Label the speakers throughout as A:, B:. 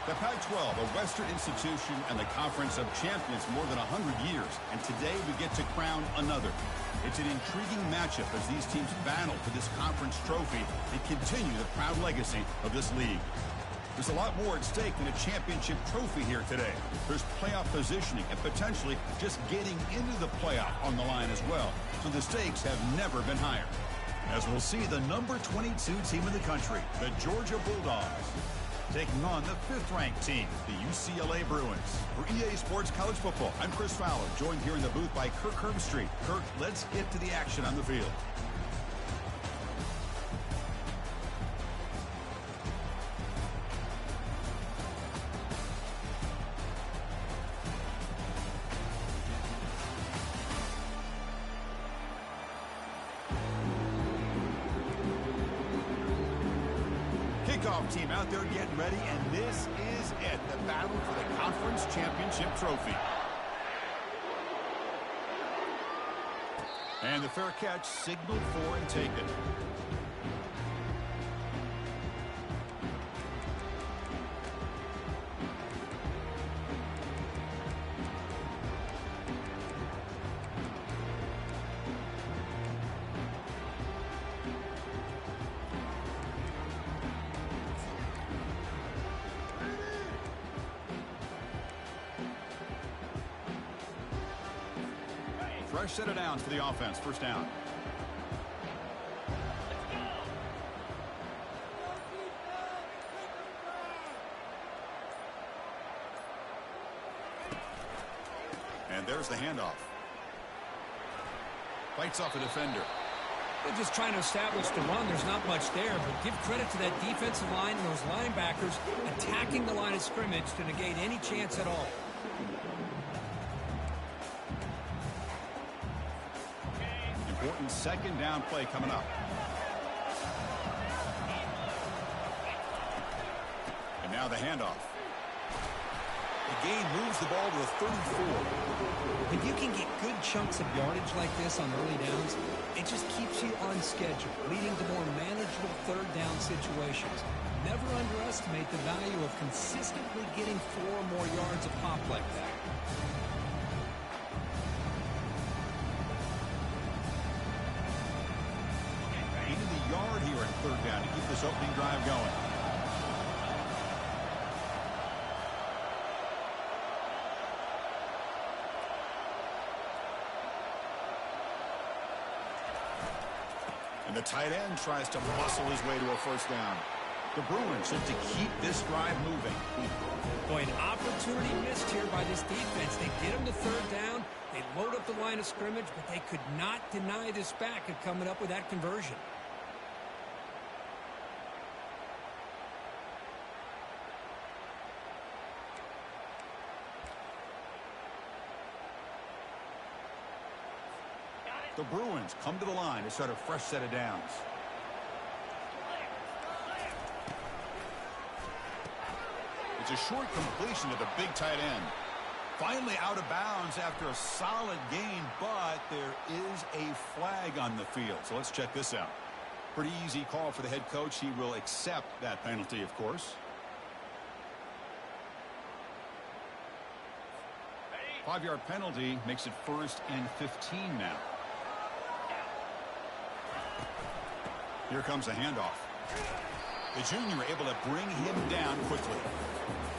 A: The Pac-12, a Western institution and the Conference of Champions more than 100 years. And today we get to crown another. It's an intriguing matchup as these teams battle for this conference trophy and continue the proud legacy of this league. There's a lot more at stake than a championship trophy here today. There's playoff positioning and potentially just getting into the playoff on the line as well. So the stakes have never been higher. As we'll see the number 22 team in the country, the Georgia Bulldogs, taking on the 5th-ranked team, the UCLA Bruins. For EA Sports College Football, I'm Chris Fowler, joined here in the booth by Kirk Herbstreit. Kirk, let's get to the action on the field. Kickoff team out there getting ready, and this is it, the battle for the conference championship trophy. And the fair catch signaled for and taken. Fresh set of downs for the offense. First down. And there's the handoff. Fights off a defender.
B: They're just trying to establish the run. There's not much there, but give credit to that defensive line and those linebackers attacking the line of scrimmage to negate any chance at all.
A: Important second down play coming up. And now the handoff. The gain moves the ball to the 34.
B: If you can get good chunks of yardage like this on early downs, it just keeps you on schedule, leading to more manageable third down situations. Never underestimate the value of consistently getting 4 or more yards of pop like that.
A: Here at third down to keep this opening drive going. And the tight end tries to muscle his way to a first down. The Bruins look to keep this drive moving.
B: Boy, an opportunity missed here by this defense. They get them to third down. They load up the line of scrimmage, but they could not deny this back of coming up with that conversion.
A: The Bruins come to the line to start a fresh set of downs. It's a short completion to the big tight end. Finally out of bounds after a solid gain, but there is a flag on the field. So let's check this out. Pretty easy call for the head coach. He will accept that penalty, of course. 5-yard penalty makes it 1st and 15 now. Here comes the handoff. The junior able to bring him down quickly.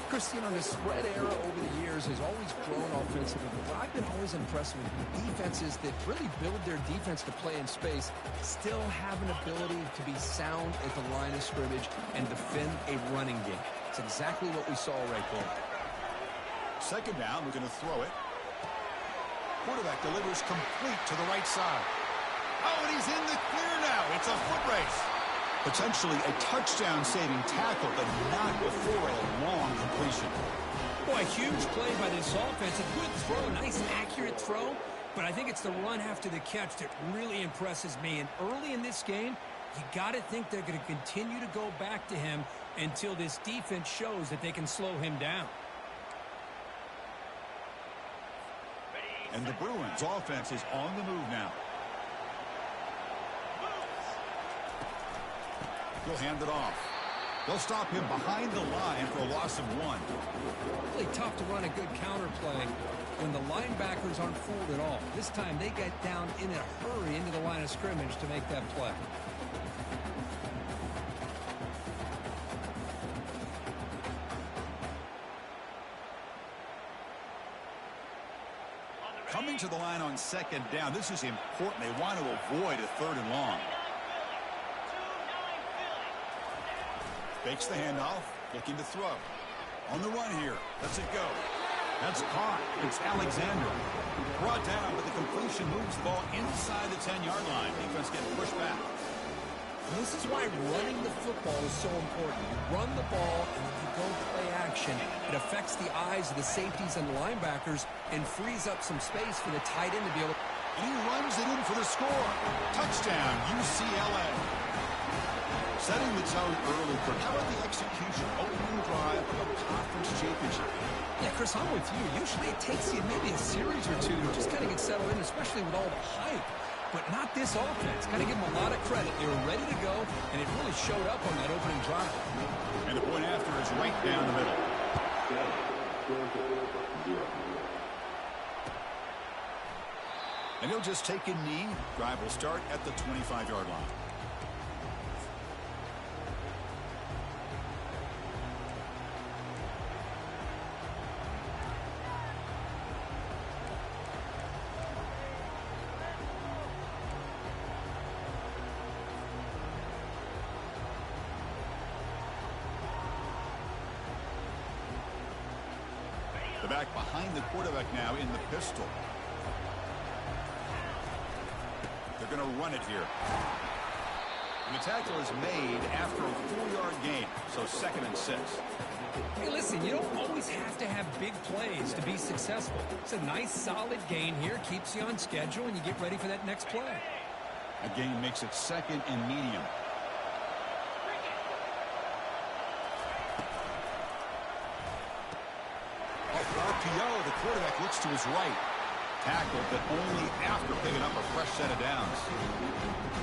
C: Chris, you know, the spread era over the years has always grown offensively, but I've been always impressed with defenses that really build their defense to play in space, still have an ability to be sound at the line of scrimmage and defend a running game. It's exactly what we saw right there.
A: Second down, we're going to throw it. Quarterback delivers complete to the right side. Oh, and he's in the clear now. It's a foot race. Potentially a touchdown-saving tackle, but not before a long completion.
B: Boy, huge play by this offense. A good throw, a nice accurate throw, but I think it's the run after the catch that really impresses me. And early in this game, you got to think they're going to continue to go back to him until this defense shows that they can slow him down.
A: And the Bruins offense is on the move now. He'll hand it off. They'll stop him behind the line for a loss of 1.
B: Really tough to run a good counter play when the linebackers aren't fooled at all. This time they get down in a hurry into the line of scrimmage to make that play.
A: Coming to the line on 2nd down. This is important. They want to avoid a 3rd and long. Fakes the handoff, looking to throw. On the run here. Lets it go. That's caught. It's Alexander. Brought down, but the completion moves the ball inside the 10-yard line. Defense getting pushed back.
B: And this is why running the football is so important. You run the ball, and if you go play action, it affects the eyes of the safeties and the linebackers and frees up some space for the tight end to be able to...
A: And he runs it in for the score. Touchdown, UCLA. Setting the tone early. How about the execution? Opening drive of a conference championship.
B: Yeah, Chris, I'm with you. Usually it takes you maybe a series or two to just kind of get settled in, especially with all the hype. But not this offense. Got to give them a lot of credit. They were ready to go, and it really showed up on that opening drive.
A: And the point after is right down the middle. And he'll just take a knee. Drive will start at the 25-yard line. The back behind the quarterback now in the pistol. They're going to run it here. And the tackle is made after a 4-yard gain, so 2nd and 6.
B: Hey, listen, you don't always have to have big plays to be successful. It's a nice, solid gain here. Keeps you on schedule, and you get ready for that next play.
A: A gain makes it 2nd and medium. RPO, the quarterback looks to his right. Tackled, but only after picking up a fresh set of downs.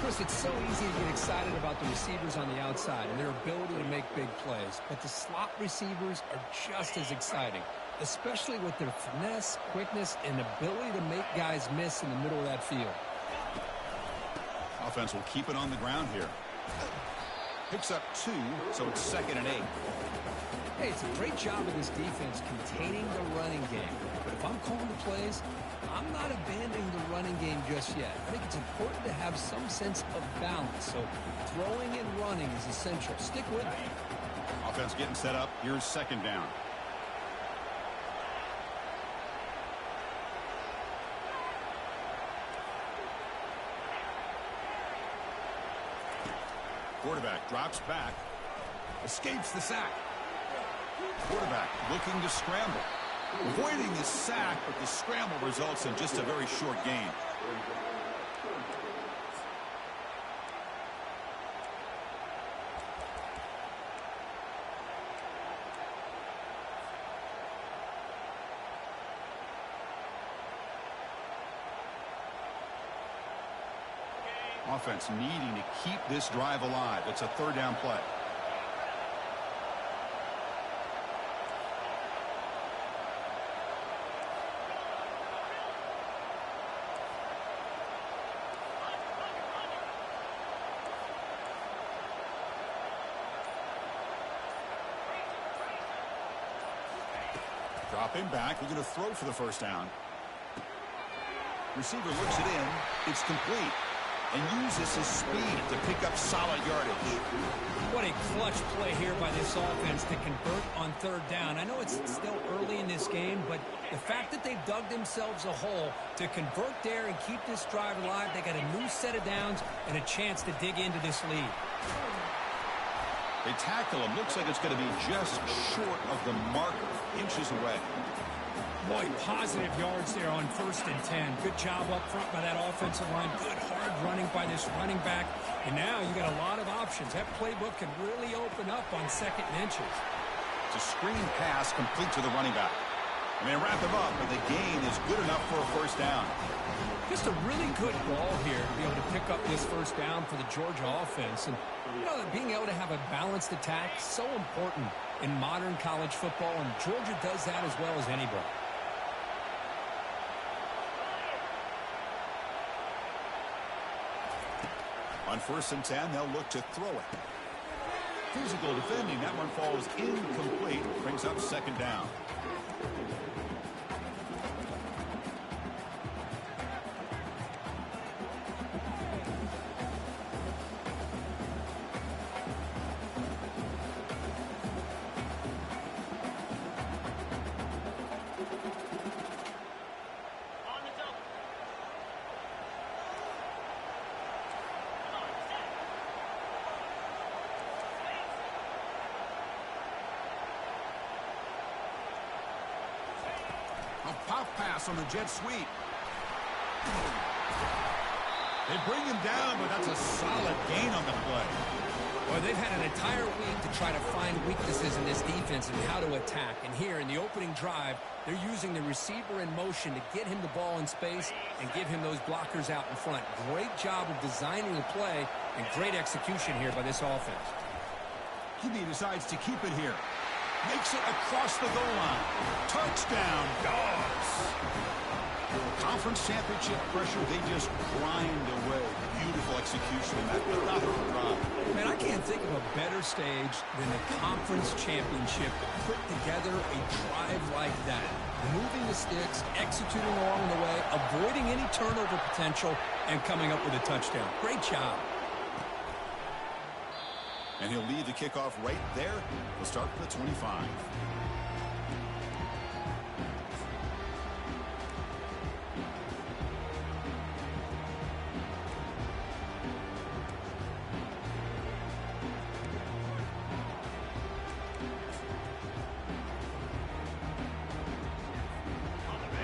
B: Chris, it's so easy to get excited about the receivers on the outside and their ability to make big plays. But the slot receivers are just as exciting, especially with their finesse, quickness, and ability to make guys miss in the middle of that field.
A: Offense will keep it on the ground here. Picks up 2, so it's 2nd and 8.
B: Hey, it's a great job of this defense containing the running game. But if I'm calling the plays, I'm not abandoning the running game just yet. I think it's important to have some sense of balance. So throwing and running is essential. Stick with it.
A: Offense getting set up. Here's 2nd down. Quarterback drops back. Escapes the sack. Quarterback looking to scramble. Avoiding the sack, but the scramble results in just a very short gain. Offense needing to keep this drive alive. It's a 3rd down play. Dropping back. We're going to throw for the 1st down. Receiver looks it in. It's complete. And uses his speed to pick up solid yardage.
B: What a clutch play here by this offense to convert on 3rd down. I know it's still early in this game, but the fact that they've dug themselves a hole to convert there and keep this drive alive, they got a new set of downs and a chance to dig into this lead.
A: They tackle him. Looks like it's going to be just short of the marker, inches away.
B: Boy, positive yards there on 1st and 10. Good job up front by that offensive line. Good hard running by this running back. And now you got a lot of options. That playbook can really open up on 2nd and inches.
A: It's a screen pass complete to the running back. And they wrap him up, and the gain is good enough for a first down.
B: Just a really good ball here to be able to pick up this first down for the Georgia offense. And, you know, being able to have a balanced attack is so important in modern college football, and Georgia does that as well as anybody.
A: On 1st and 10, they'll look to throw it. Physical defending. That one falls incomplete. Brings up 2nd down. A pop pass on the jet sweep. They bring him down, but that's a solid gain on the play.
B: Well, they've had an entire week to try to find weaknesses in this defense and how to attack. And here in the opening drive, they're using the receiver in motion to get him the ball in space and give him those blockers out in front. Great job of designing the play and great execution here by this offense.
A: He decides to keep it here. Makes it across the goal line. Touchdown, Dogs. Conference championship pressure, they just grind away. Beautiful execution in that methodical drive.
B: Man, I can't think of a better stage than the conference championship to put together a drive like that. Moving the sticks, executing along the way, avoiding any turnover potential, and coming up with a touchdown. Great job.
A: And he'll lead the kickoff right there. We'll start with the 25.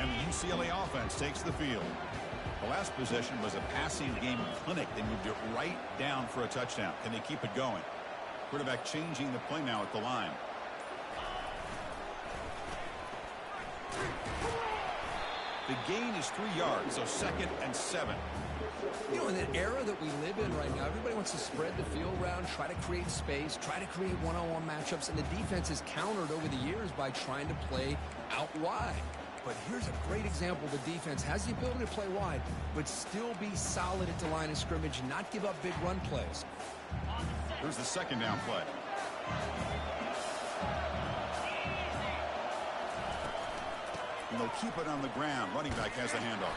A: And the UCLA offense takes the field. The last possession was a passing game clinic. They moved it right down for a touchdown. Can they keep it going? Quarterback changing the play now at the line. The gain is 3 yards, so 2nd and 7.
C: You know, in the era that we live in right now, everybody wants to spread the field around, try to create space, try to create one-on-one matchups, and the defense is countered over the years by trying to play out wide. But here's a great example. The defense has the ability to play wide, but still be solid at the line of scrimmage and not give up big run plays.
A: Here's the 2nd down play. And they'll keep it on the ground. Running back has the handoff.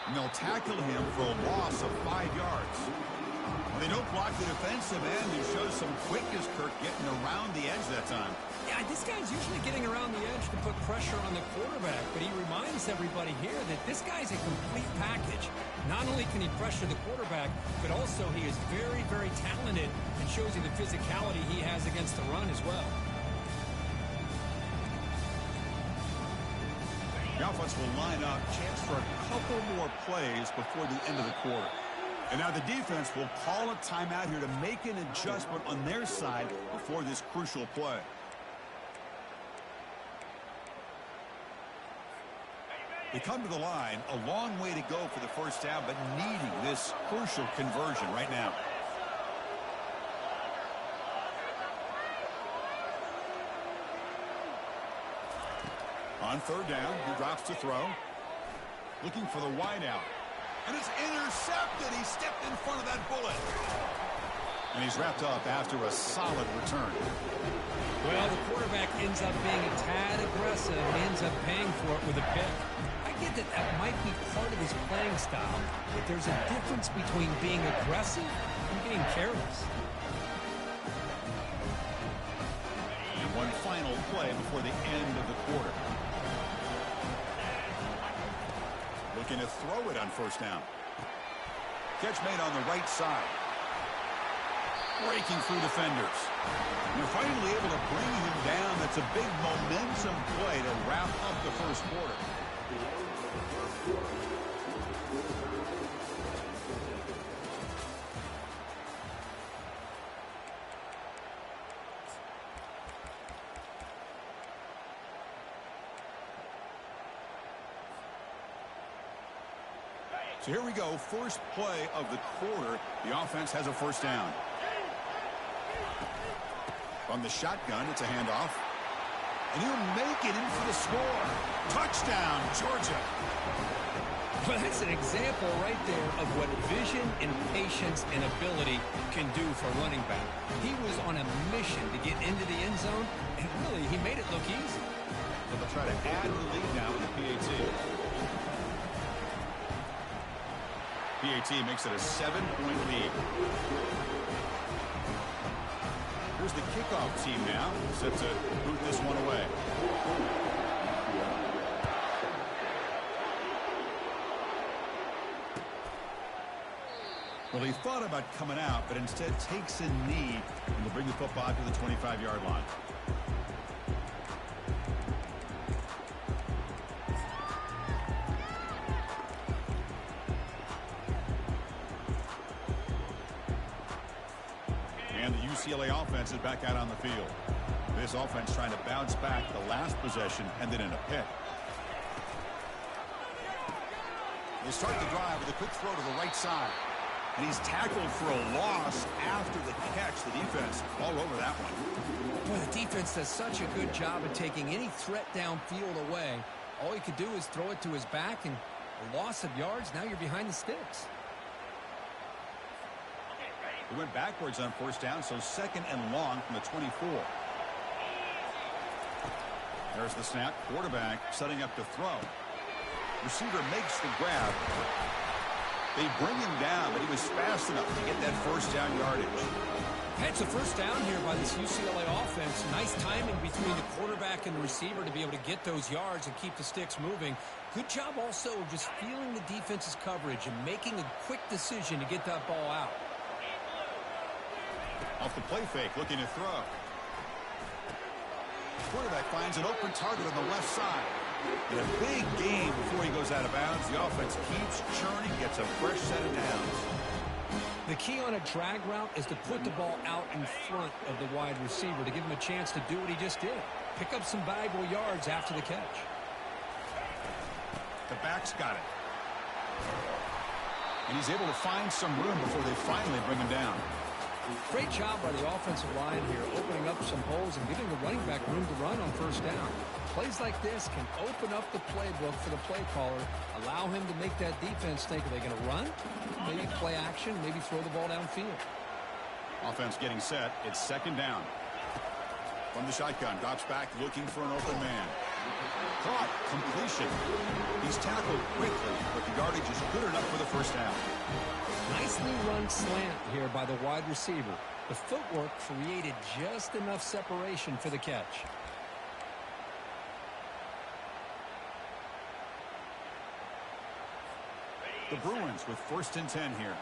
A: And they'll tackle him for a loss of 5 yards. They don't block the defensive end and shows some quickness, Kirk, getting around the edge that time.
B: Yeah, this guy's usually getting around the edge to put pressure on the quarterback, but he reminds everybody here that this guy's a complete package. Not only can he pressure the quarterback, but also he is very, very talented and shows you the physicality he has against the run as well.
A: The offense will line up. Chance for a couple more plays before the end of the quarter. And now the defense will call a timeout here to make an adjustment on their side before this crucial play. They come to the line, a long way to go for the first down, but needing this crucial conversion right now. On 3rd down, he drops to throw. Looking for the wideout. And it's intercepted. He stepped in front of that bullet. And he's wrapped up after a solid return.
B: Well, the quarterback ends up being a tad aggressive. He ends up paying for it with a pick. I get that that might be part of his playing style, but there's a difference between being aggressive and being careless.
A: And one final play before the end of the quarter. Looking to throw it on 1st down. Catch made on the right side. Breaking through defenders. And they're finally able to bring him down. That's a big momentum play to wrap up the first quarter. So here we go, first play of the quarter. The offense has a first down. From the shotgun, it's a handoff. And he'll make it in for the score. Touchdown, Georgia.
B: Well, that's an example right there of what vision and patience and ability can do for a running back. He was on a mission to get into the end zone, and really, he made it look easy.
A: They'll try to add to the lead now with the PAT. PAT makes it a 7-point lead. Here's the kickoff team now, set to boot this one away. Well, he thought about coming out, but instead takes a knee and will bring the football to the 25-yard line. And the UCLA offense is back out on the field. This offense trying to bounce back the last possession and then in a pick. They start the drive with a quick throw to the right side. And he's tackled for a loss after the catch. The defense all over that one.
B: Boy, the defense does such a good job of taking any threat downfield away. All he could do is throw it to his back, and a loss of yards, now you're behind the sticks.
A: He went backwards on first down, so second and long from the 24. There's the snap. Quarterback setting up to throw. Receiver makes the grab. They bring him down, but he was fast enough to get that first down yardage.
B: It's a first down here by this UCLA offense. Nice timing between the quarterback and the receiver to be able to get those yards and keep the sticks moving. Good job also of just feeling the defense's coverage and making a quick decision to get that ball out.
A: Off the play fake, looking to throw. Quarterback finds an open target on the left side. In a big game before he goes out of bounds, the offense keeps churning, gets a fresh set of downs.
B: The key on a drag route is to put the ball out in front of the wide receiver to give him a chance to do what he just did. Pick up some valuable yards after the catch.
A: The back's got it. And he's able to find some room before they finally bring him down.
B: Great job by the offensive line here, opening up some holes and giving the running back room to run on first down. Plays like this can open up the playbook for the play caller, allow him to make that defense think, are they going to run? Maybe play action, maybe throw the ball downfield.
A: Offense getting set. It's second down. From the shotgun, drops back looking for an open man. Caught, completion. He's tackled quickly, but the yardage is good enough for the first down.
B: Nicely run slant here by the wide receiver. The footwork created just enough separation for the catch.
A: The Bruins with first and 10 here.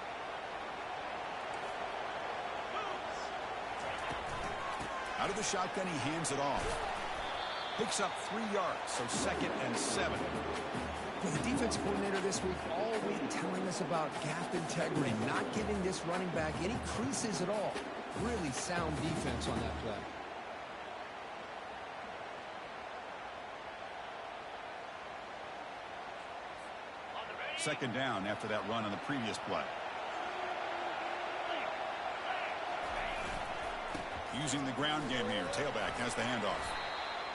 A: Out of the shotgun, he hands it off. Picks up 3 yards, so second and 7.
C: Well, the defense coordinator this week all week telling us about gap integrity, not giving this running back any creases at all. Really sound defense on that play.
A: Second down after that run on the previous play. Using the ground game here. Tailback has the handoff.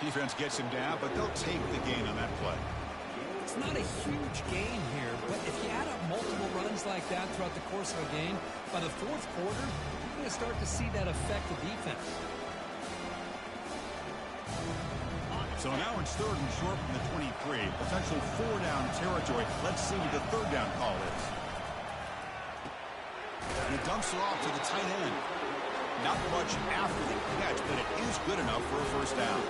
A: Defense gets him down, but they'll take the gain on that play.
B: It's not a huge gain here, but if you add up multiple runs like that throughout the course of a game, by the fourth quarter, you're going to start to see that affect the defense.
A: So now it's third and short from the 23. Potential 4-down territory. Let's see what the third down call is. And it dumps it off to the tight end. Not much after the catch, but it is good enough for a first down.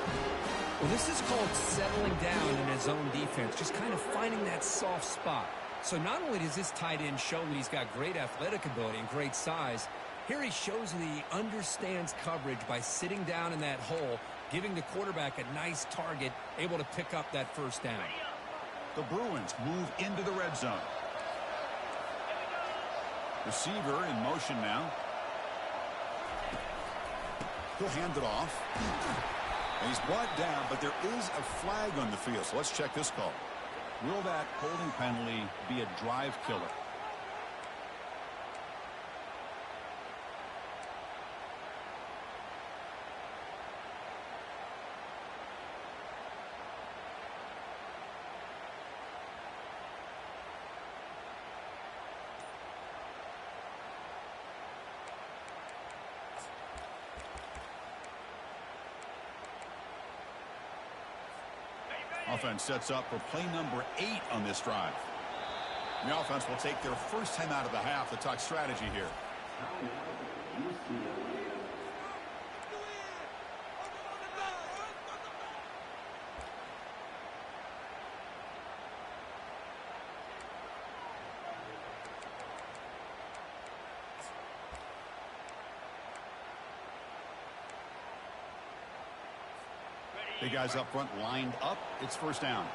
B: Well, this is called settling down in his own defense, just kind of finding that soft spot. So not only does this tight end show that he's got great athletic ability and great size, here he shows that he understands coverage by sitting down in that hole, giving the quarterback a nice target, able to pick up that first down.
A: The Bruins move into the red zone. Receiver in motion now. He'll hand it off. And he's brought down, but there is a flag on the field, so let's check this call. Will that holding penalty be a drive killer? Offense sets up for play number 8 on this drive. The offense will take their first time out of the half to talk strategy here. The guys up front lined up. It's first down.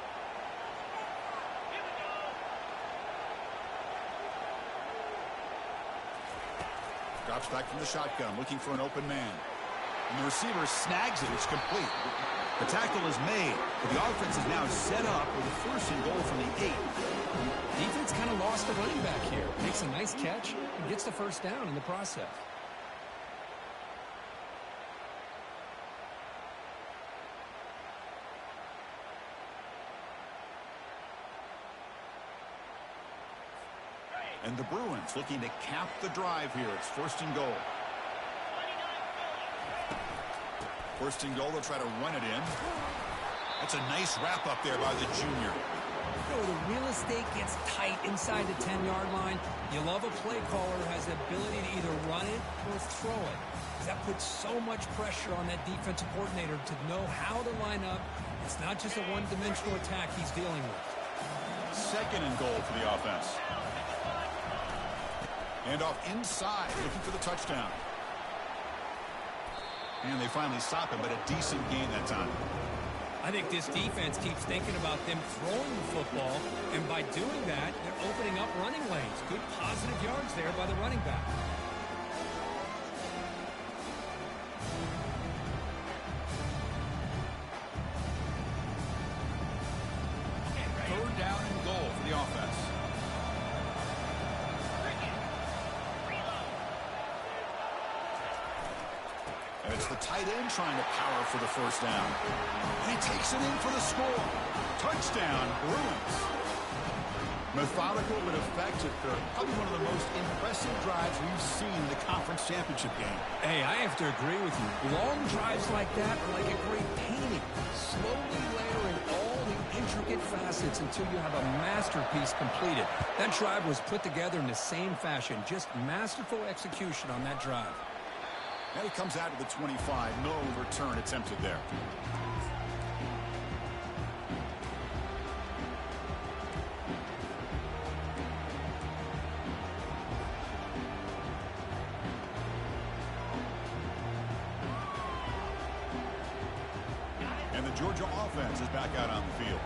A: Drops back from the shotgun, looking for an open man. And the receiver snags it. It's complete. The tackle is made, but the offense is now set up with a first and goal from the 8.
B: Defense kind of lost the running back here. Makes a nice catch and gets the first down in the process.
A: And the Bruins looking to cap the drive here. It's first and goal. First and goal, they'll try to run it in. That's a nice wrap up there by the junior.
B: You know, the real estate gets tight inside the 10-yard line. You love a play caller who has the ability to either run it or throw it. That puts so much pressure on that defensive coordinator to know how to line up. It's not just a one-dimensional attack he's dealing with.
A: Second and goal for the offense. And off inside, looking for the touchdown. And they finally stop him, but a decent gain that time.
B: I think this defense keeps thinking about them throwing the football, and by doing that, they're opening up running lanes. Good positive yards there by the running back.
A: Third down and goal for the offense. And it's the tight end trying to power for the first down. And he takes it in for the score. Touchdown, Bruins. Methodical but effective. Probably one of the most impressive drives we've seen in the conference championship game.
B: Hey, I have to agree with you. Long drives like that are like a great painting. Slowly layering all the intricate facets until you have a masterpiece completed. That drive was put together in the same fashion. Just masterful execution on that drive.
A: And he comes out to the 25. No return attempted there. And the Georgia offense is back out on the field.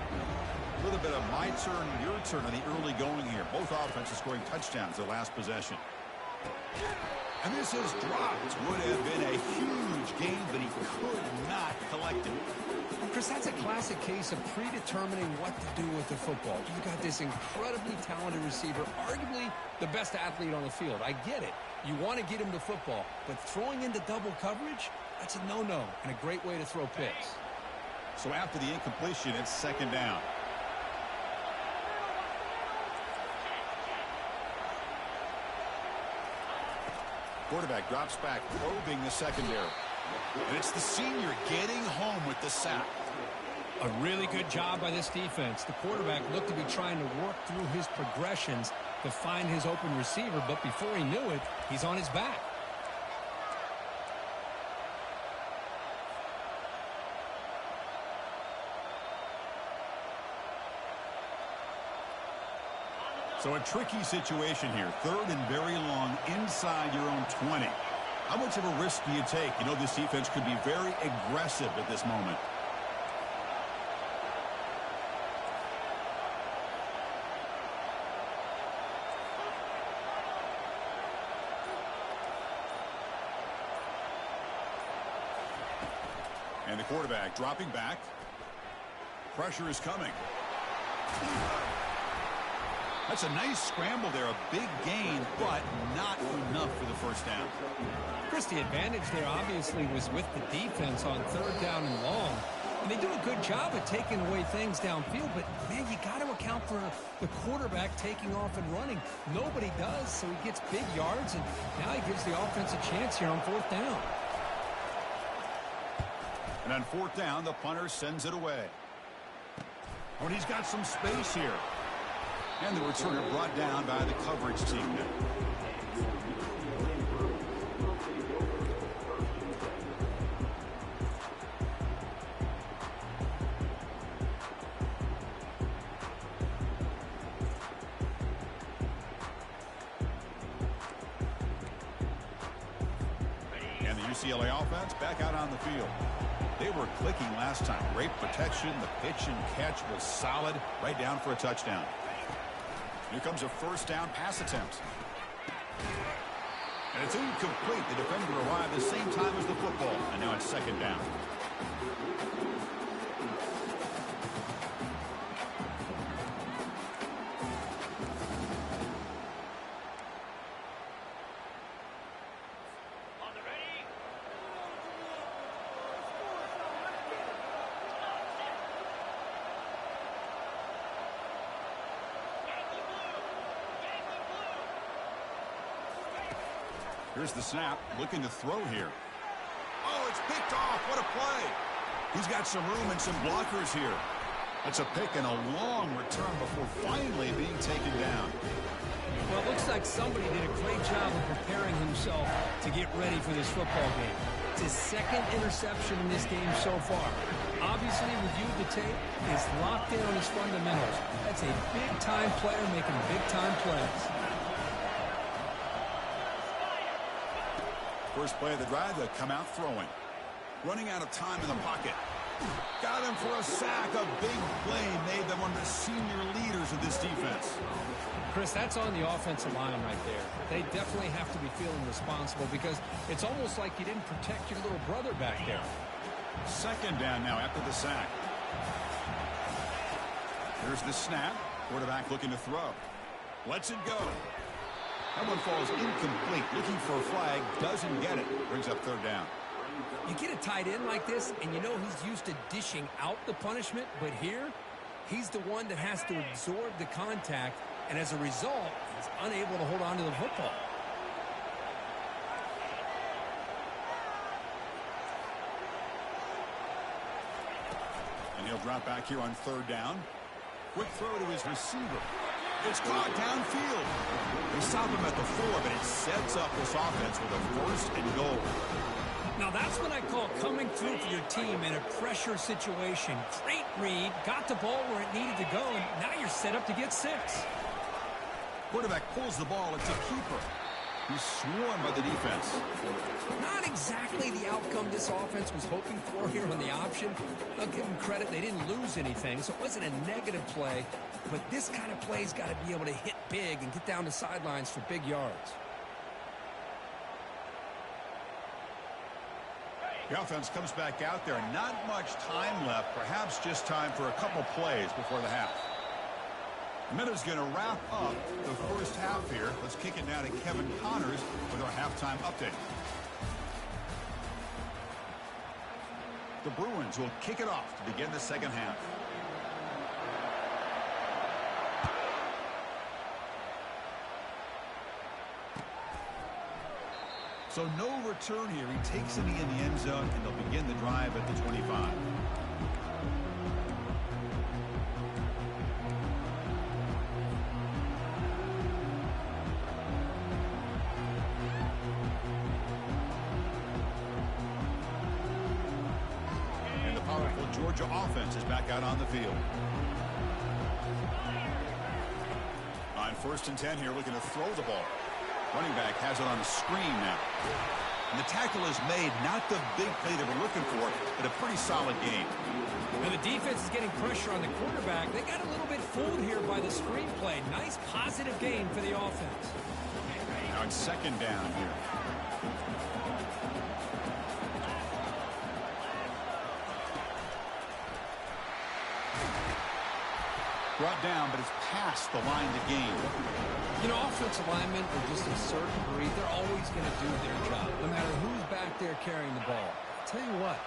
A: A little bit of my turn, your turn on the early going here. Both offenses scoring touchdowns their last possession. And this is dropped. Would have been a huge gain, but he could not collect it.
B: Chris, that's a classic case of predetermining what to do with the football. You've got this incredibly talented receiver, arguably the best athlete on the field. I get it. You want to get him the football, but throwing into double coverage, that's a no-no and a great way to throw picks.
A: So after the incompletion, it's second down. Quarterback drops back, probing the secondary. And it's the senior getting home with the sack.
B: A really good job by this defense. The quarterback looked to be trying to work through his progressions to find his open receiver, but before he knew it, he's on his back.
A: So a tricky situation here. Third and very long inside your own 20. How much of a risk do you take? You know, this defense could be very aggressive at this moment. And the quarterback dropping back. Pressure is coming. That's a nice scramble there, a big gain, but not enough for the first down.
B: Chris, the advantage there obviously was with the defense on third down and long. And they do a good job of taking away things downfield, but, man, you got to account for the quarterback taking off and running. Nobody does, so he gets big yards, and now he gives the offense a chance here on fourth down.
A: And on fourth down, the punter sends it away. Oh, and he's got some space here. And the returner brought down by the coverage team now. And the UCLA offense back out on the field. They were clicking last time. Great protection. The pitch and catch was solid. Right down for a touchdown. Here comes a first down pass attempt. And it's incomplete. The defender arrived the same time as the football. And now it's second down. Here's the snap, looking to throw here. Oh, it's picked off. What a play. He's got some room and some blockers here. That's a pick and a long return before finally being taken down.
B: Well, it looks like somebody did a great job of preparing himself to get ready for this football game. It's his second interception in this game so far. Obviously, reviewed the tape, is locked in on his fundamentals. That's a big-time player making big-time plays.
A: First play of the drive, they'll come out throwing. Running out of time in the pocket. Got him for a sack. A big play made them one of the senior leaders of this defense.
B: Chris, that's on the offensive line right there. They definitely have to be feeling responsible because it's almost like you didn't protect your little brother back there.
A: Second down now after the sack. Here's the snap. Quarterback looking to throw. Lets it go. That one falls incomplete. Looking for a flag. Doesn't get it. Brings up third down.
B: You get a tight end like this, and you know he's used to dishing out the punishment, but here, he's the one that has to absorb the contact, and as a result, he's unable to hold on to the football.
A: And he'll drop back here on third down. Quick throw to his receiver. It's caught downfield. They stop him at the 4, but it sets up this offense with a first and goal.
B: Now that's what I call coming through for your team in a pressure situation. Great read, got the ball where it needed to go, and now you're set up to get 6.
A: Quarterback pulls the ball. It's a keeper. He's swarmed by the defense.
B: Not exactly the outcome this offense was hoping for here on the option. I'll give them credit. They didn't lose anything, so it wasn't a negative play. But this kind of play's got to be able to hit big and get down the sidelines for big yards.
A: The offense comes back out there. Not much time left. Perhaps just time for a couple plays before the half. The minute's going to wrap up the first half here. Let's kick it now to Kevin Connors with our halftime update. The Bruins will kick it off to begin the second half. So no return here. He takes it in the end zone, and they'll begin the drive at the 25. And the powerful Georgia offense is back out on the field. On 1st and 10 here, looking to throw the ball. Running back has it on a screen now. And the tackle is made, not the big play they were looking for, but a pretty solid game.
B: And the defense is getting pressure on the quarterback. They got a little bit fooled here by the screen play. Nice positive game for the offense.
A: Now it's second down here. brought down, but it's past the line to gain.
B: You know, offensive linemen are just a certain breed. They're always going to do their job, no matter who's back there carrying the ball. I'll tell you what,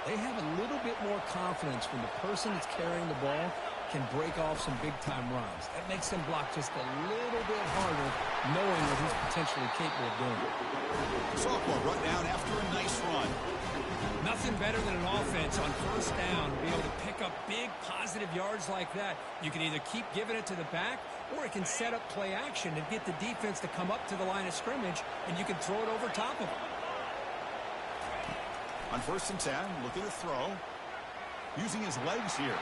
B: they have a little bit more confidence when the person that's carrying the ball can break off some big-time runs. That makes them block just a little bit harder, knowing what he's potentially capable of doing.
A: Sophomore brought down after a nice run.
B: Nothing better than an offense on first down to be able to pick up big positive yards like that. You can either keep giving it to the back, or it can set up play action and get the defense to come up to the line of scrimmage, and you can throw it over top of them.
A: On 1st and 10, looking to throw. Using his legs here.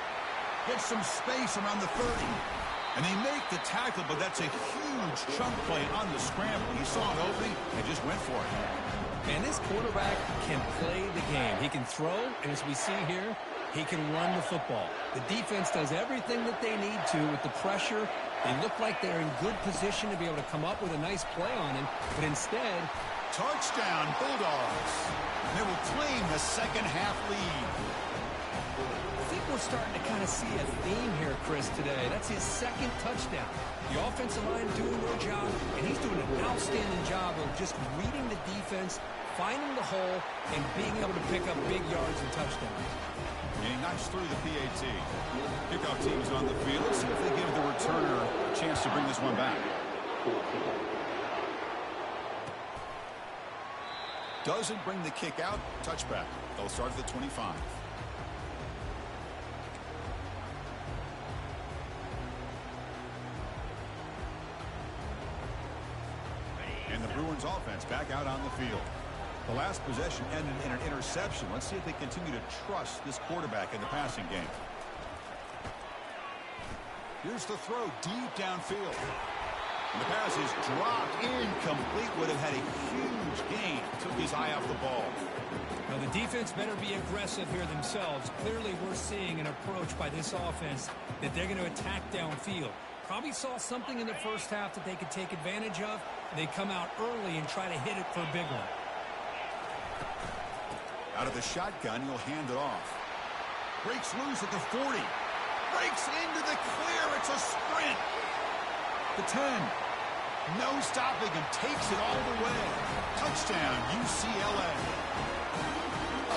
A: Gets some space around the 30. And they make the tackle, but that's a huge chunk play on the scramble. He saw an opening and just went for it.
B: And this quarterback can play the game. He can throw, and as we see here, he can run the football. The defense does everything that they need to with the pressure. They look like they're in good position to be able to come up with a nice play on him, but instead...
A: Touchdown, Bulldogs. They will claim the second-half lead.
B: I think we're starting to kind of see a theme here, Chris, today. That's his second touchdown. The offensive line doing their job, and he's doing an outstanding job of just reading the defense, finding the hole, and being able to pick up big yards and touchdowns.
A: And he knocks through the PAT. Kickoff team is on the field. Let's see if they give the returner a chance to bring this one back. Doesn't bring the kick out. Touchback. They'll start at the 25. And the Bruins offense back out on the field. The last possession ended in an interception. Let's see if they continue to trust this quarterback in the passing game. Here's the throw deep downfield. And the pass is dropped incomplete. Would have had a huge gain. Took his eye off the ball.
B: Now the defense better be aggressive here themselves. Clearly we're seeing an approach by this offense that they're going to attack downfield. Probably saw something in the first half that they could take advantage of. They come out early and try to hit it for a big one.
A: Out of the shotgun, he'll hand it off. Breaks loose at the 40. Breaks into the clear. It's a sprint. The 10. No stopping him. Takes it all the way. Touchdown, UCLA.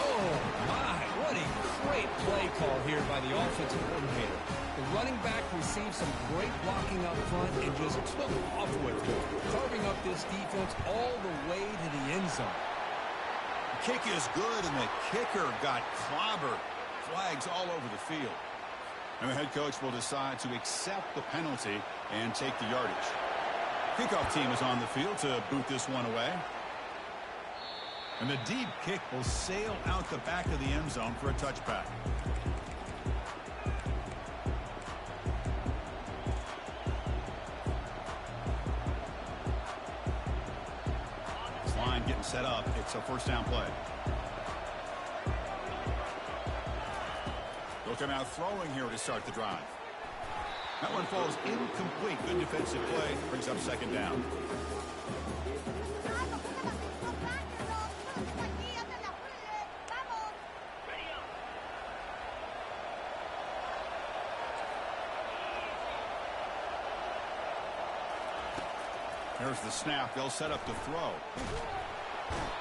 B: Oh, my. What a great play call here by the offensive coordinator. The running back received some great blocking up front and just took off with it, carving up this defense all the way to the end zone.
A: The kick is good, and the kicker got clobbered. Flags all over the field. And the head coach will decide to accept the penalty and take the yardage. Kickoff team is on the field to boot this one away. And the deep kick will sail out the back of the end zone for a touchback. This line getting set up. It's a first down play. They'll come out throwing here to start the drive. That one falls incomplete. Good defensive play. Brings up second down. There's the snap. They'll set up to throw.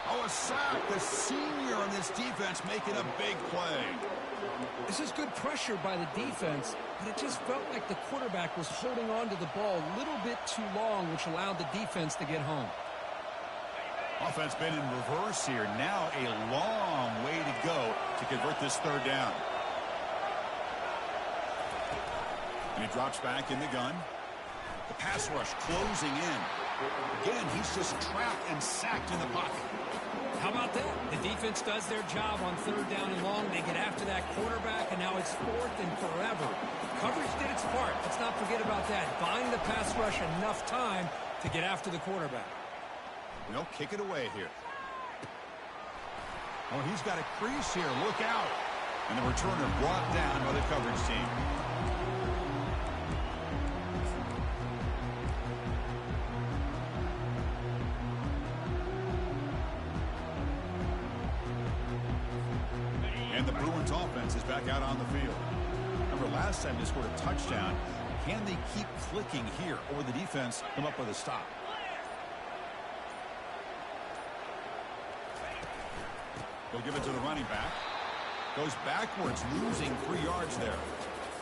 A: Oh, a sack. The senior on this defense making a big play.
B: This is good pressure by the defense, but it just felt like the quarterback was holding on to the ball a little bit too long, which allowed the defense to get home.
A: Offense been in reverse here. Now a long way to go to convert this third down. And he drops back in the gun. The pass rush closing in. Again, he's just trapped and sacked in the pocket.
B: How about that? The defense does their job on third down and long. They get after that quarterback, and now it's fourth and forever. Coverage did its part. Let's not forget about that. Buying the pass rush enough time to get after the quarterback.
A: No, kick it away here. Oh, he's got a crease here. Look out. And the returner brought down by the coverage team. And the Bruins offense is back out on the field. Remember, last time they scored a touchdown. Can they keep clicking here, or the defense come up with a stop? They'll give it to the running back. Goes backwards, losing 3 yards there.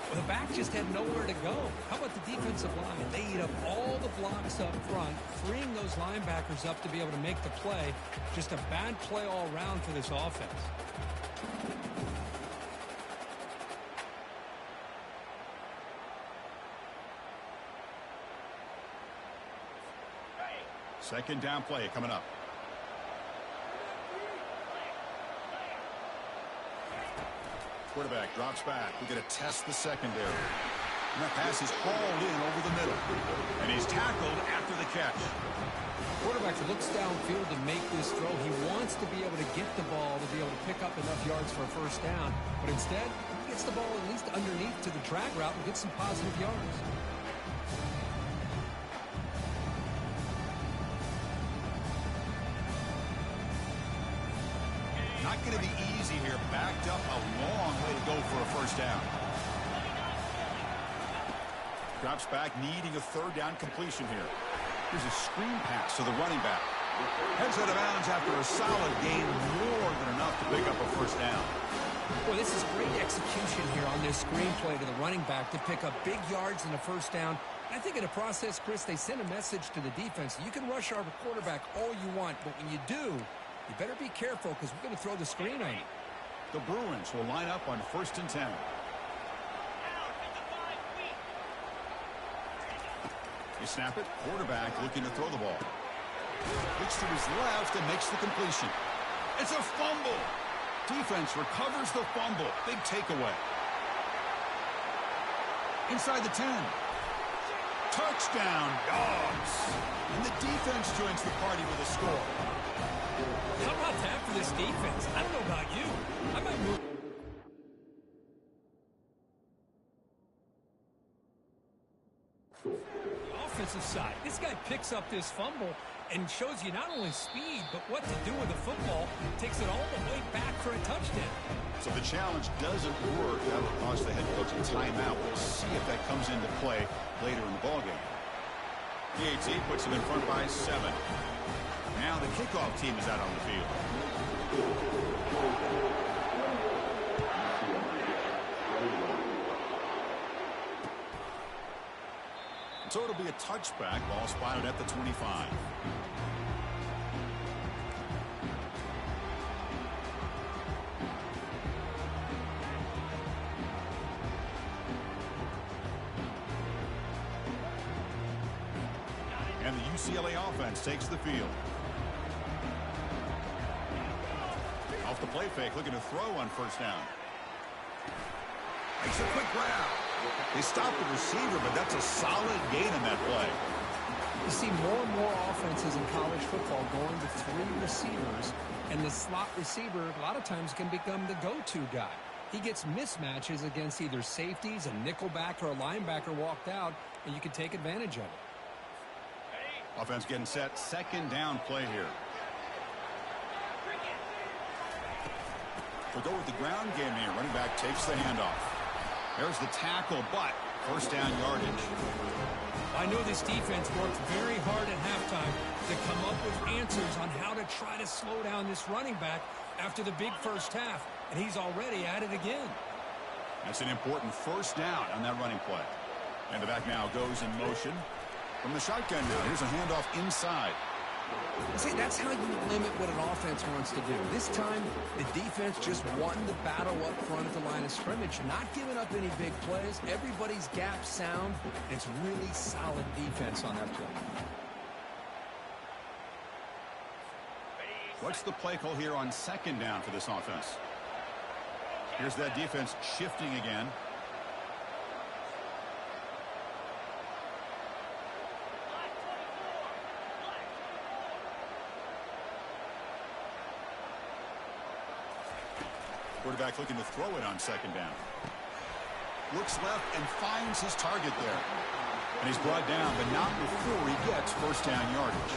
B: Well, the back just had nowhere to go. How about the defensive line? They eat up all the blocks up front, freeing those linebackers up to be able to make the play. Just a bad play all around for this offense.
A: Second down play coming up. Quarterback drops back. We're going to test the secondary. And that pass is hauled in over the middle. And he's tackled after the catch.
B: Quarterback looks downfield to make this throw. He wants to be able to get the ball to be able to pick up enough yards for a first down. But instead, he gets the ball at least underneath to the drag route and gets some positive yards.
A: Not going to be easy here. Backed up a long way to go for a first down. Drops back, needing a third down completion here. Here's a screen pass to the running back. Heads out of bounds after a solid gain, more than enough to pick up a first down.
B: Well, this is great execution here on this screen play to the running back to pick up big yards and a first down. I think in the process, Chris, they send a message to the defense. You can rush our quarterback all you want, but when you do, you better be careful because we're going to throw the screen on you.
A: The Bruins will line up on 1st and 10. You snap it. Quarterback looking to throw the ball. Looks to his left and makes the completion. It's a fumble. Defense recovers the fumble. Big takeaway. Inside the 10. Touchdown, Dogs. And the defense joins the party with a score.
B: How about that for this defense? I don't know about you. I might move. Offensive side. This guy picks up this fumble and shows you not only speed, but what to do with the football. Takes it all the way back for a touchdown.
A: So the challenge doesn't work. That will cost the head coach a timeout. We'll see if that comes into play later in the ballgame. The AT puts him in front by 7. Now the kickoff team is out on the field. So it'll be a touchback. Ball spotted at the 25. And the UCLA offense takes the field. Off the play fake, looking to throw on first down. Makes a quick grab. They stop the receiver, but that's a solid gain in that play.
B: You see more and more offenses in college football going to 3 receivers, and the slot receiver a lot of times can become the go-to guy. He gets mismatches against either safeties, a nickelback, or a linebacker walked out, and you can take advantage of it.
A: Offense getting set. Second down play here. We'll go with the ground game here. Running back takes the handoff. There's the tackle, but first down yardage.
B: I know this defense worked very hard at halftime to come up with answers on how to try to slow down this running back after the big first half, and he's already at it again.
A: That's an important first down on that running play. And the back now goes in motion. From the shotgun now, here's a handoff inside.
C: See, that's how you limit what an offense wants to do. This time, the defense just won the battle up front at the line of scrimmage, not giving up any big plays. Everybody's gap sound. It's really solid defense on that play.
A: What's the play call here on second down for this offense? Here's that defense shifting again. Quarterback looking to throw it on second down. Looks left and finds his target there. And he's brought down, but not before he gets first down yardage.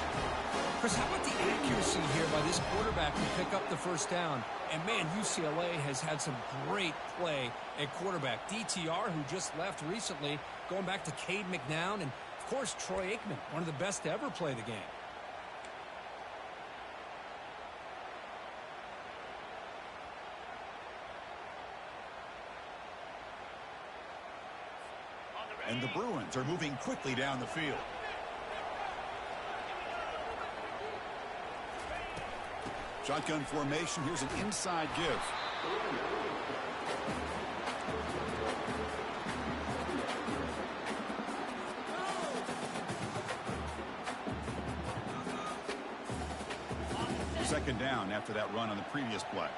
B: Chris, how about the accuracy here by this quarterback to pick up the first down? And, man, UCLA has had some great play at quarterback. DTR, who just left recently, going back to Cade McNown, and, of course, Troy Aikman, one of the best to ever play the game.
A: And the Bruins are moving quickly down the field. Shotgun formation. Here's an inside give. Second down after that run on the previous play.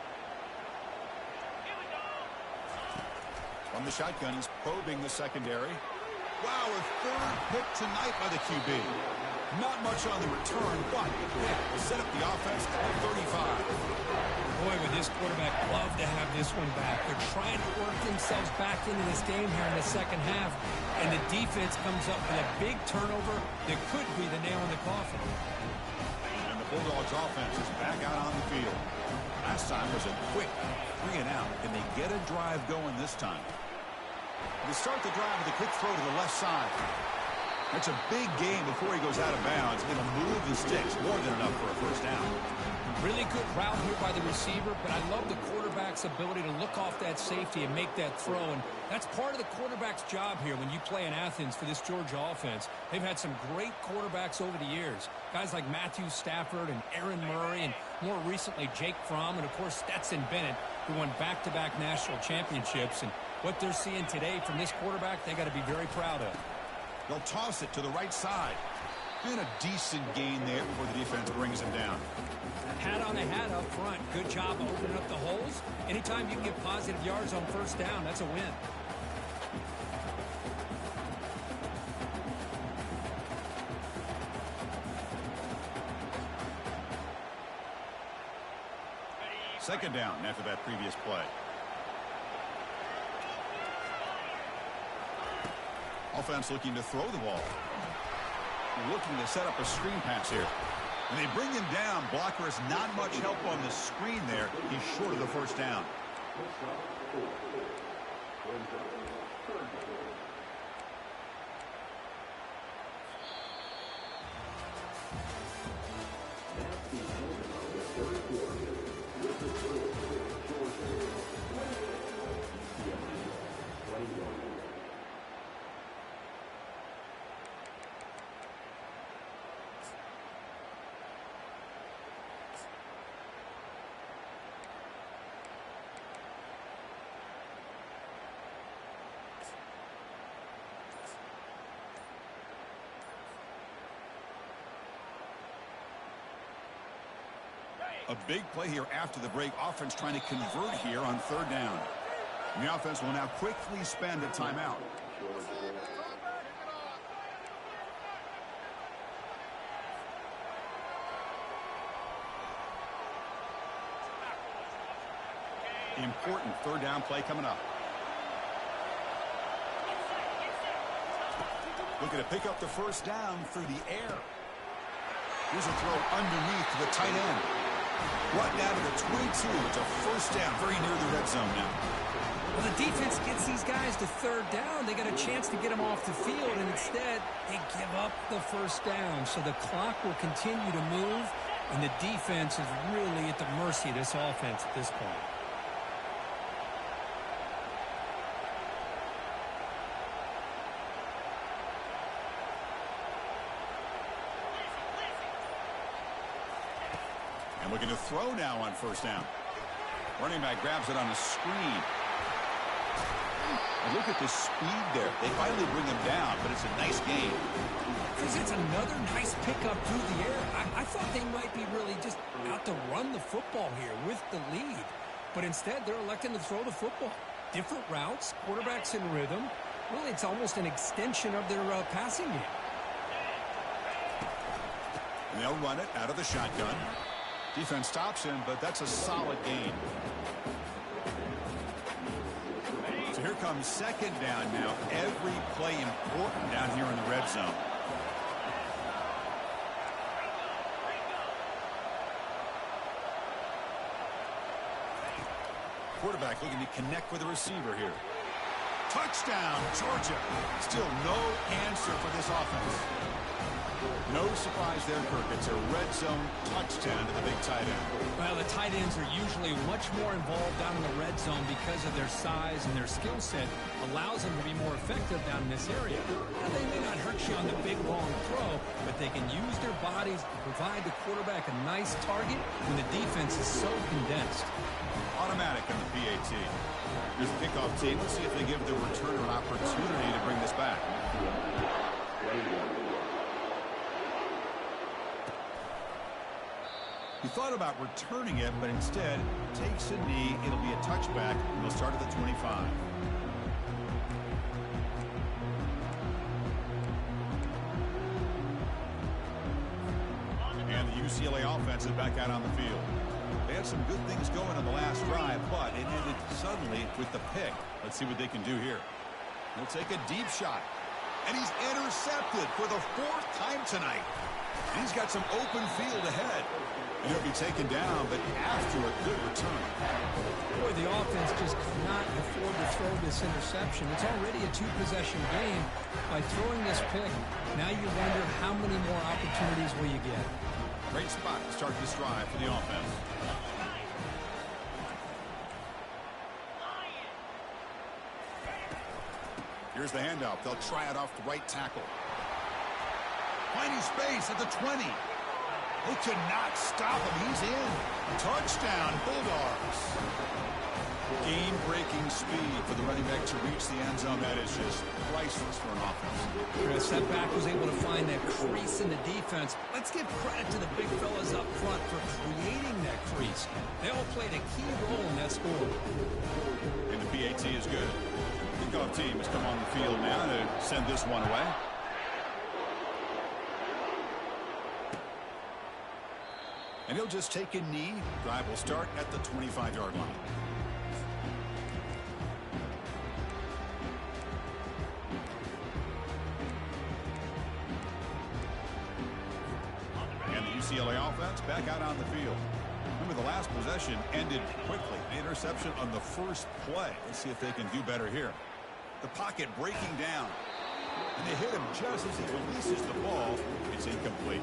A: From the shotgun, he's probing the secondary. Wow, a third pick tonight by the QB. Not much on the return, but will set up the offense at the 35.
B: Boy, would this quarterback love to have this one back. They're trying to work themselves back into this game here in the second half, and the defense comes up with a big turnover that could be the nail in the coffin.
A: And the Bulldogs offense is back out on the field. Last time was a quick 3 and out. Can they get a drive going this time? They start the drive with a quick throw to the left side. That's a big game before he goes out of bounds. It'll move the sticks more than enough for a first down.
B: Really good route here by the receiver, but I love the quarterback's ability to look off that safety and make that throw. And that's part of the quarterback's job here when you play in Athens for this Georgia offense. They've had some great quarterbacks over the years. Guys like Matthew Stafford and Aaron Murray, and more recently Jake Fromm, and of course Stetson Bennett, who won back-to-back national championships. And what they're seeing today from this quarterback, they got to be very proud of.
A: They'll toss it to the right side. And a decent gain there before the defense brings him down.
B: Hat on a hat up front. Good job opening up the holes. Anytime you can get positive yards on first down, that's a win.
A: Second down after that previous play. Offense looking to throw the ball. Looking to set up a screen pass here. And they bring him down. Blocker has not much help on the screen there. He's short of the first down. A big play here after the break. Offense trying to convert here on third down. And the offense will now quickly spend a timeout. Important third down play coming up. Looking to pick up the first down through the air. Here's a throw underneath to the tight end. Brought down to the 22. It's a first down, very near the red zone now.
B: Well, the defense gets these guys to third down. They got a chance to get them off the field, and instead they give up the first down. So the clock will continue to move, and the defense is really at the mercy of this offense at this point.
A: Looking to throw now on first down. Running back grabs it on a screen. And look at the speed there. They finally bring him down, but it's a nice game.
B: Because it's another nice pickup through the air. I thought they might be really just out to run the football here with the lead. But instead, they're electing to throw the football. Different routes, quarterbacks in rhythm. Really, it's almost an extension of their passing game.
A: And they'll run it out of the shotgun. Defense stops him, but that's a solid gain. So here comes second down now. Every play important down here in the red zone. quarterback looking to connect with the receiver here. Touchdown, Georgia. Still no answer for this offense. No surprise there, Kirk. It's a red zone touchdown to the big tight end.
B: Well, the tight ends are usually much more involved down in the red zone because of their size and their skill set allows them to be more effective down in this area. Now, they may not hurt you on the big, long throw, but they can use their bodies to provide the quarterback a nice target when the defense is so condensed.
A: Automatic on the PAT. Here's the kickoff team. Let's see if they give the returner an opportunity to bring this back. He thought about returning it, but instead takes a knee. It'll be a touchback, and they'll start at the 25. And the UCLA offense is back out on the field. They had some good things going on the last drive, but it ended suddenly with the pick. Let's see what they can do here. He'll take a deep shot, and he's intercepted for the 4th time tonight. And he's got some open field ahead. And he'll be taken down, but after a good return.
B: Boy, the offense just cannot afford to throw this interception. It's already a 2-possession game. By throwing this pick, now you wonder how many more opportunities will you get.
A: Great spot to start this drive for the offense. Here's the handoff. They'll try it off the right tackle. Finding space at the 20. They could not stop him. He's in. Touchdown, Bulldogs. Game-breaking speed for the running back to reach the end zone. That is just priceless for an offense.
B: That back was able to find that crease in the defense. Let's give credit to the big fellas up front for creating that crease. They all played a key role in that score.
A: And the PAT is good. The kickoff team has come on the field now to send this one away. And he'll just take a knee. Drive will start at the 25-yard line. And the UCLA offense back out on the field. Remember, the last possession ended quickly. The interception on the first play. Let's see if they can do better here. The pocket breaking down. And they hit him just as he releases the ball. It's incomplete.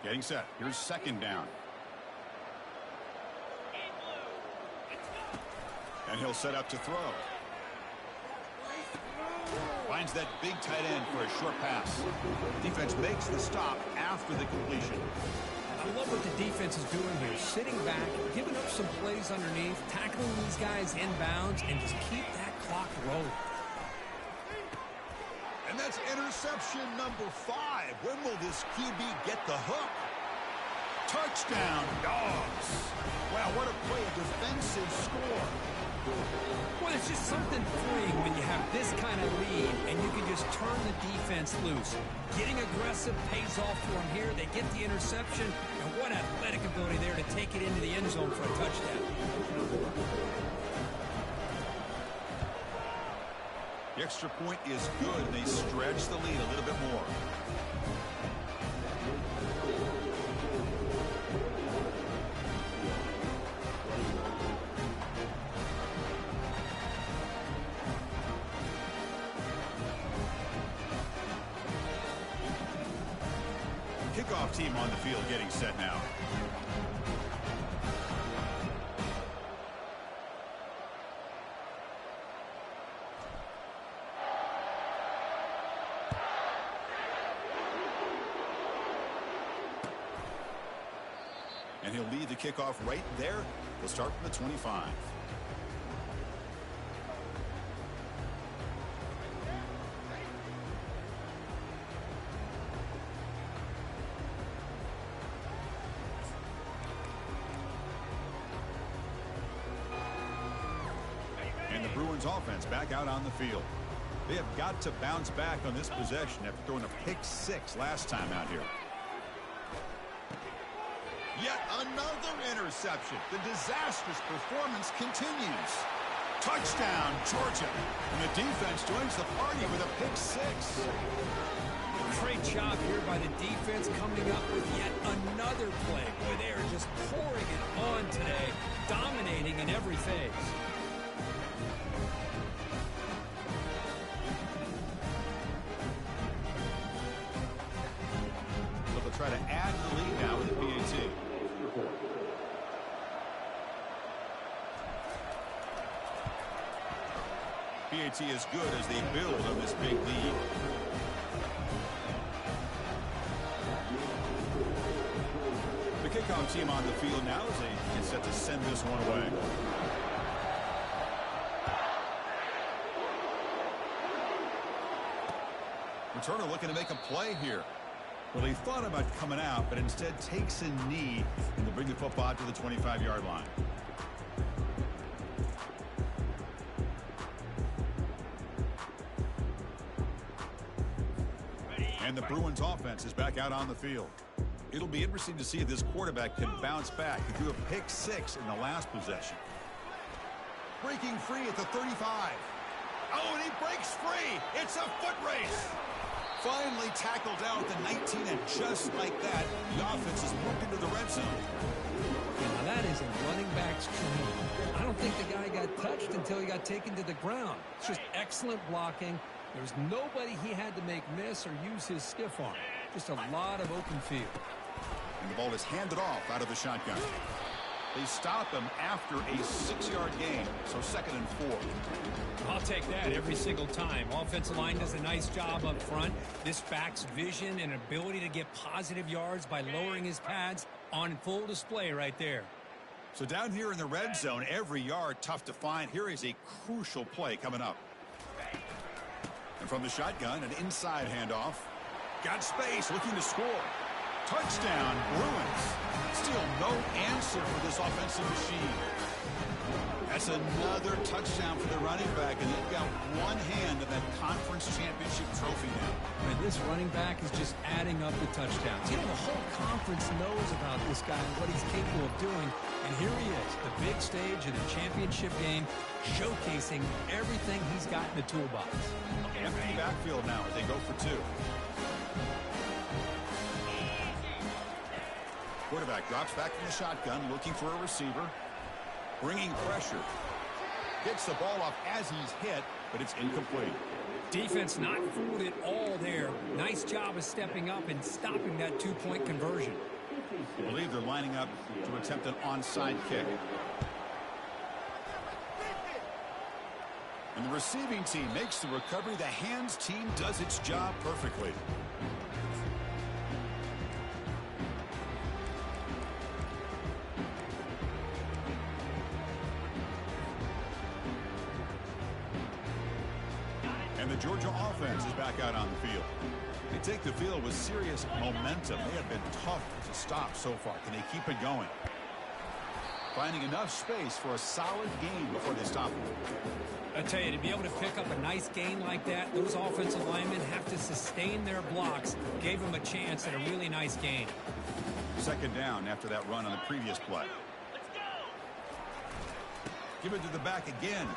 A: Getting set. Here's 2nd down. And he'll set up to throw. Finds that big tight end for a short pass. Defense makes the stop after the completion.
B: I love what the defense is doing here. Sitting back, giving up some plays underneath, tackling these guys inbounds, and just keep that clock rolling.
A: And that's interception number 5. When will this QB get the hook? Touchdown, Dogs. Wow, what a play, a defensive score.
B: Well, it's just something freeing when you have this kind of lead and you can just turn the defense loose. Getting aggressive pays off for them here. They get the interception, and what athletic ability there to take it into the end zone for a touchdown.
A: The extra point is good. They stretch the lead a little bit more. Kickoff team on the field getting set now. And he'll lead the kickoff right there. We'll start from the 25. And the Bruins offense back out on the field. They have got to bounce back on this possession after throwing a pick 6 last time out here. Yet another interception. The disastrous performance continues. Touchdown, Georgia. And the defense joins the party with a pick 6.
B: Great job here by the defense coming up with yet another play. Boy, they are just pouring it on today, dominating in every phase.
A: So they'll try to add the lead now with the PAT. PAT is good as they build on this big lead. The kickoff team on the field now as they get set to send this one away. Returner looking to make a play here. Well, he thought about coming out, but instead takes a knee and will bring the football out to the 25-yard line. And the Bruins offense is back out on the field. It'll be interesting to see if this quarterback can bounce back. He threw a pick 6 in the last possession. Breaking free at the 35. Oh, and he breaks free. It's a foot race. Finally tackled out at the 19, and just like that, the offense has moved into the red zone.
B: Now that is a running back's dream. I don't think the guy got touched until he got taken to the ground. It's just excellent blocking. There's nobody he had to make miss or use his stiff arm. Just a lot of open field.
A: And the ball is handed off out of the shotgun. They stop him after a 6-yard gain, so 2nd and 4.
B: I'll take that every single time. Offensive line does a nice job up front. This back's vision and ability to get positive yards by lowering his pads on full display right there.
A: So down here in the red zone, every yard tough to find. Here is a crucial play coming up. And from the shotgun, an inside handoff. Got space, looking to score. Touchdown, Bruins. Still no answer for this offensive machine. That's another touchdown for the running back, and they've got one hand of that conference championship trophy now.
B: And this running back is just adding up the touchdowns. You know, the whole conference knows about this guy and what he's capable of doing. And here he is, the big stage of the championship game, showcasing everything he's got in the toolbox.
A: Empty backfield now as they go for 2. Quarterback drops back from the shotgun, looking for a receiver. Bringing pressure. Gets the ball off as he's hit, but it's incomplete.
B: Defense not fooled at all there. Nice job of stepping up and stopping that 2-point conversion.
A: I believe they're lining up to attempt an onside kick. And the receiving team makes the recovery. The hands team does its job perfectly. And the Georgia offense is back out on the field. They take the field with serious momentum. They have been tough to stop so far. Can they keep it going? Finding enough space for a solid gain before they stop them.
B: I tell you, to be able to pick up a nice gain like that, those offensive linemen have to sustain their blocks. Gave them a chance at a really nice gain.
A: 2nd down after that run on the previous play. Give it to the back again.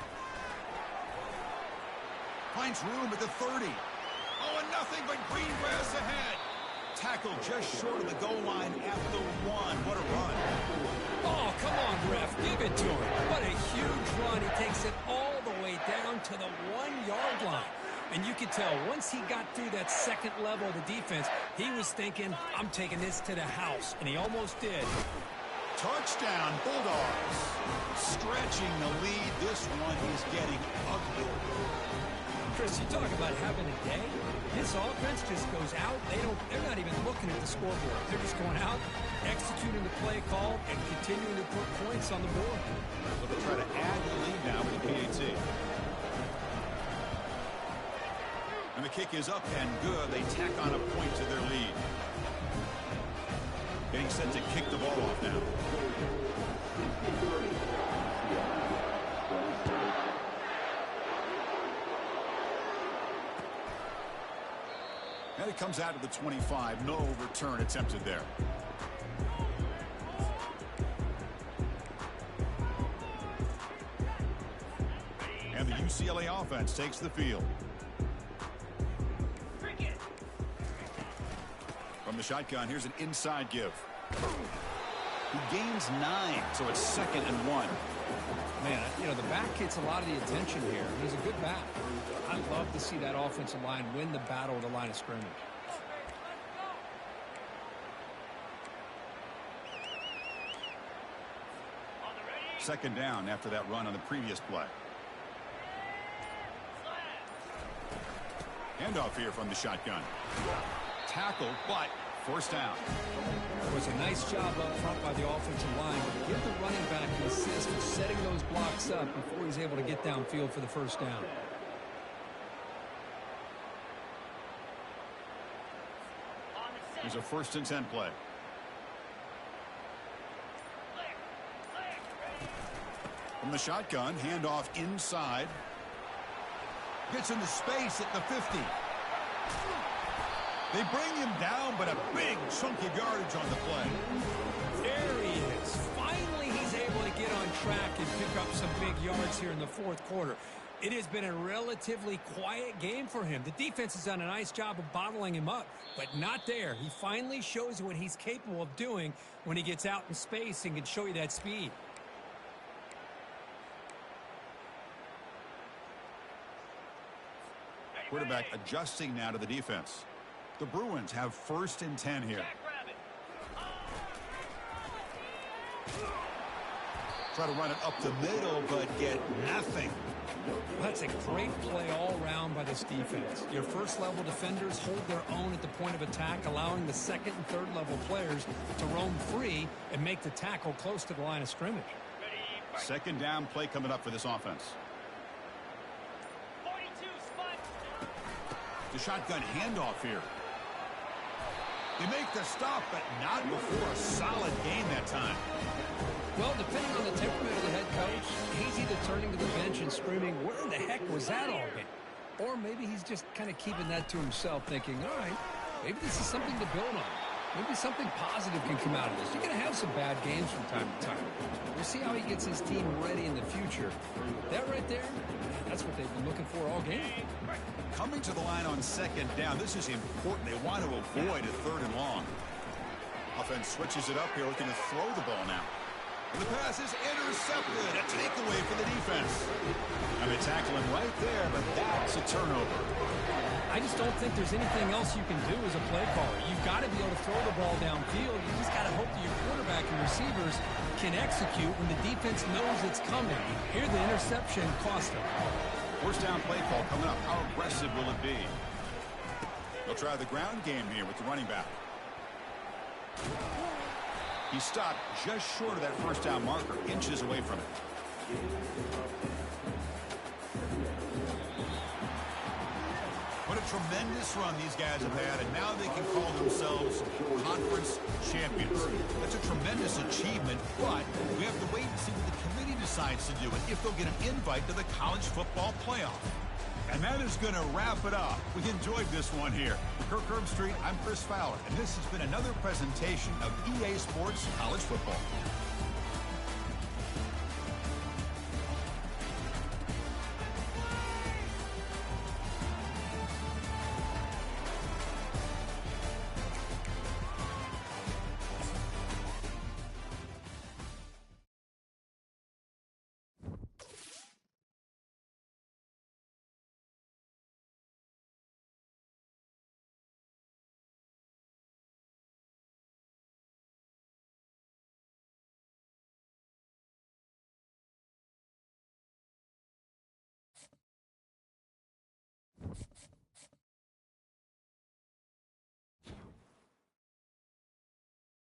A: Finds room at the 30. Oh, and nothing but green grass ahead. Tackled just short of the goal line at the 1. What a run.
B: Oh, come on, ref. Give it to him. What a huge run. He takes it all the way down to the 1-yard line. And you could tell once he got through that second level of the defense, he was thinking, I'm taking this to the house. And he almost did.
A: Touchdown, Bulldogs. Stretching the lead. This one is getting ugly.
B: Chris, you talk about having a day. This offense just goes out. They're not even looking at the scoreboard. They're just going out, executing the play call, and continuing to put points on the board.
A: So they'll try to add the lead now with the PAT. And the kick is up and good. They tack on a point to their lead. Getting set to kick the ball off now. And it comes out to the 25. No return attempted there. And the UCLA offense takes the field. shotgun, here's an inside give. He gains 9, so it's 2nd and 1.
B: Man, you know, the back gets a lot of the attention here. He's a good back. I'd love to see that offensive line win the battle at the line of scrimmage.
A: Second down after that run on the previous play. Handoff here from the shotgun. Tackle, but first down.
B: It was a nice job up front by the offensive line. But give the running back an assist for setting those blocks up before he's able to get downfield for the first down.
A: Here's a 1st and 10 play. From the shotgun, handoff inside. Gets into space at the 50. They bring him down, but a big chunk of yardage on the play.
B: There he is. Finally, he's able to get on track and pick up some big yards here in the 4th quarter. It has been a relatively quiet game for him. The defense has done a nice job of bottling him up, but not there. He finally shows what he's capable of doing when he gets out in space and can show you that speed.
A: Quarterback adjusting now to the defense. The Bruins have 1st and 10 here. Try to run it up the middle, but get nothing.
B: That's a great play all around by this defense. Your first-level defenders hold their own at the point of attack, allowing the 2nd and 3rd level players to roam free and make the tackle close to the line of scrimmage.
A: Second down play coming up for this offense. The shotgun handoff here. They make the stop, but not before a solid game that time.
B: Well, depending on the temperament of the head coach, he's either turning to the bench and screaming, where the heck was that all game? Or maybe he's just kind of keeping that to himself, thinking, all right, maybe this is something to build on. Maybe something positive can come out of this. You're going to have some bad games from time to time. We'll see how he gets his team ready in the future. That right there, that's what they've been looking for all game.
A: Coming to the line on 2nd down, this is important. They want to avoid a 3rd and long. Offense switches it up here, looking to throw the ball now. And the pass is intercepted. A takeaway for the defense. And they tackle him right there, but that's a turnover.
B: I just don't think there's anything else you can do as a play caller. You've got to be able to throw the ball downfield. You just got to hope that your quarterback and receivers can execute when the defense knows it's coming. Here, the interception cost them.
A: First down play call coming up. How aggressive will it be? They'll try the ground game here with the running back. He stopped just short of that first down marker, inches away from it. What a tremendous run these guys have had, and now they can call themselves conference champions. That's a tremendous achievement, but we have to wait and see what the committee decides to do and if they'll get an invite to the college football playoff. And that is going to wrap it up. We enjoyed this one here. For Kirk Herbstreit, I'm Chris Fowler, and this has been another presentation of EA Sports College Football.